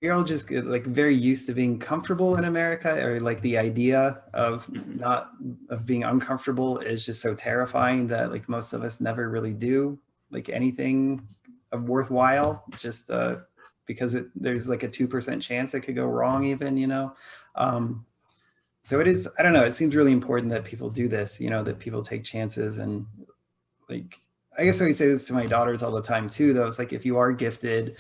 You're all just like very used to being comfortable in America, or like the idea of Mhm. not of being uncomfortable is just so terrifying that like most of us never really do like anything of worthwhile, just because there's like a 2% chance it could go wrong even, you know. Um, so it is, I don't know, it seems really important that people do this, you know, that people take chances. And like, I guess I would say this to my daughters all the time too, though. It's like, if you are gifted,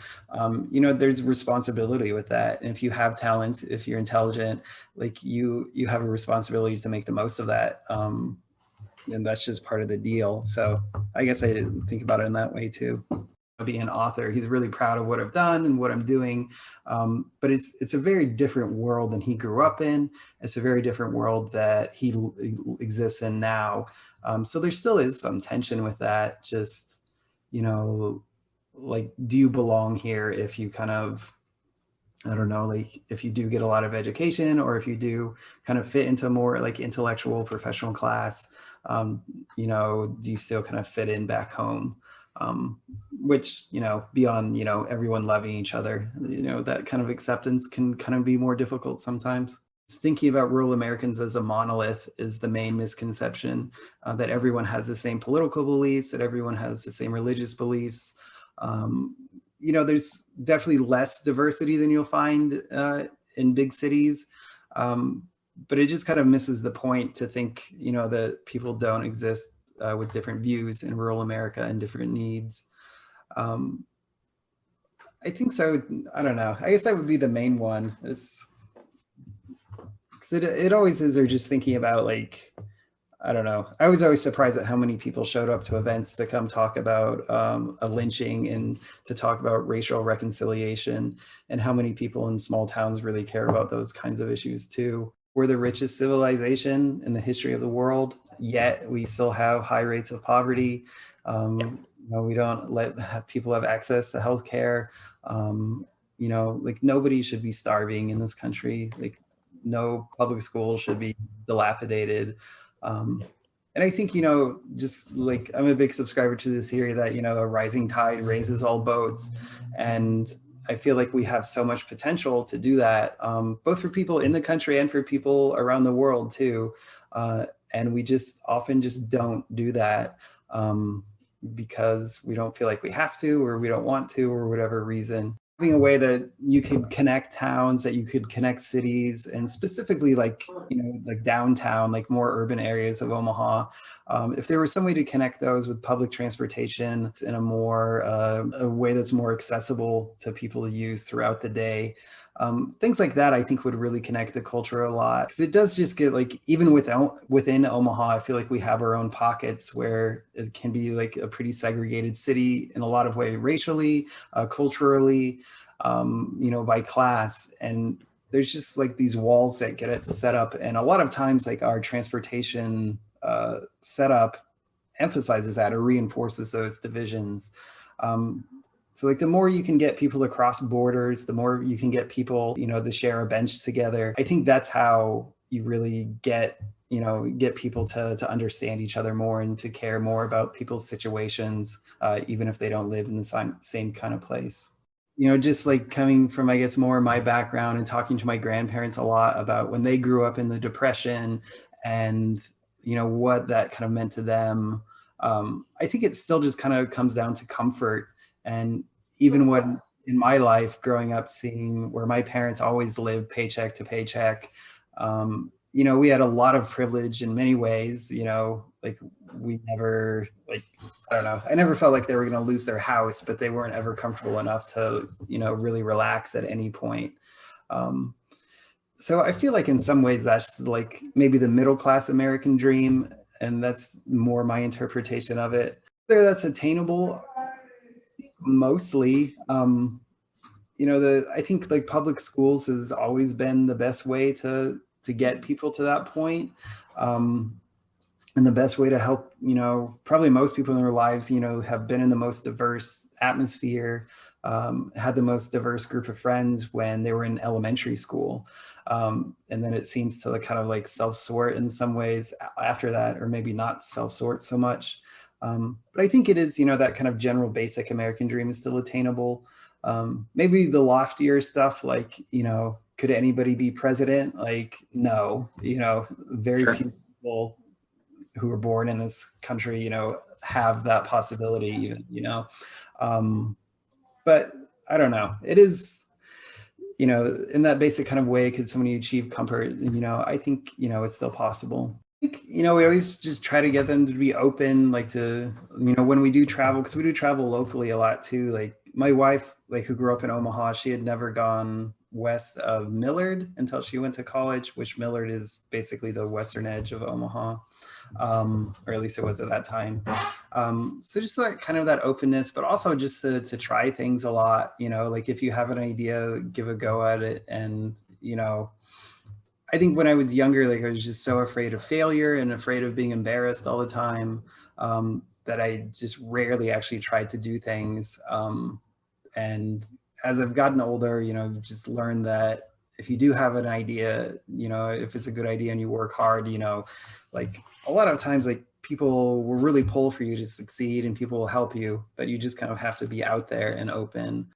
you know, there's responsibility with that. And if you have talents, if you're intelligent, like you have a responsibility to make the most of that. And that's just part of the deal. So I guess I didn't think about it in that way too. Being an author, he's really proud of what I've done and what I'm doing. But it's a very different world than he grew up in. It's a very different world that he exists in now. So there still is some tension with that. Just, you know, like, do you belong here if you kind of, I don't know, like if you do get a lot of education, or if you do kind of fit into more like intellectual professional class, um, you know, do you still kind of fit in back home? Which, you know, beyond, you know, everyone loving each other, you know, that kind of acceptance can kind of be more difficult sometimes. Thinking about rural Americans as a monolith is the main misconception, that everyone has the same political beliefs, that everyone has the same religious beliefs. Um, you know, there's definitely less diversity than you'll find in big cities. Um, but it just kind of misses the point to think, you know, that people don't exist with different views in rural America and different needs. Um, I think so. I don't know. I guess that would be the main one. It's, 'cause it always is. They're just thinking about like, I don't know. I was always surprised at how many people showed up to events to come talk about a lynching and to talk about racial reconciliation, and how many people in small towns really care about those kinds of issues too. We're the richest civilization in the history of the world, yet we still have high rates of poverty. Yeah. You know, we don't let people have access to healthcare. Um, you know, like nobody should be starving in this country. Like no public school should be dilapidated. um, and I think, you know, just like I'm a big subscriber to the theory that, you know, a rising tide raises all boats. And I feel like we have so much potential to do that, both for people in the country and for people around the world too. And we just often just don't do that, because we don't feel like we have to, or we don't want to, or whatever reason. Having a way that you could connect towns, that you could connect cities, and specifically like, you know, like downtown, like more urban areas of Omaha. If there was some way to connect those with public transportation in a more a way that's more accessible to people to use throughout the day, things like that, I think would really connect the culture a lot. Because it does just get like, even within Omaha, I feel like we have our own pockets where it can be like a pretty segregated city in a lot of ways, racially, culturally, you know, by class. And there's just like these walls that get it set up. And a lot of times, like our transportation setup emphasizes that or reinforces those divisions. Um, so like the more you can get people across borders, the more you can get people, you know, to share a bench together. I think that's how you really get, you know, get people to understand each other more and to care more about people's situations, even if they don't live in the same kind of place. You know, just like coming from, I guess, more my background and talking to my grandparents a lot about when they grew up in the Depression, and, you know, what that kind of meant to them. I think it still just kind of comes down to comfort. And even when in my life growing up, seeing where my parents always lived paycheck to paycheck, you know, we had a lot of privilege in many ways, you know, like we never like, I don't know. I never felt like they were going to lose their house, but they weren't ever comfortable enough to, you know, really relax at any point. Um, so I feel like in some ways that's like maybe the middle class American dream, and that's more my interpretation of it. There, that's attainable mostly. You know, the I think like public schools has always been the best way to get people to that point. Um, and the best way to help, you know, probably most people in their lives, you know, have been in the most diverse atmosphere, had the most diverse group of friends when they were in elementary school. And then it seems to like kind of like self-sort in some ways after that, or maybe not self-sort so much. But I think it is, you know, that kind of general basic American dream is still attainable. Maybe the loftier stuff, like, could anybody be president? Like, no, very Sure. few people who were born in this country, have that possibility even, um, but I don't know. It is, in that basic kind of way, could somebody achieve comfort? I think, it's still possible. I think, we always just try to get them to be open, like to, when we do travel, because we do travel locally a lot too. Like my wife, like who grew up in Omaha, she had never gone west of Millard until she went to college, which Millard is basically the western edge of Omaha, or at least it was at that time. So just like kind of that openness, but also just to try things a lot, like if you have an idea, give a go at it. And, I think when I was younger, like I was just so afraid of failure and afraid of being embarrassed all the time, that I just rarely actually tried to do things. And as I've gotten older, I've just learned that if you do have an idea, if it's a good idea and you work hard, like a lot of times, like people will really pull for you to succeed and people will help you, but you just kind of have to be out there and open.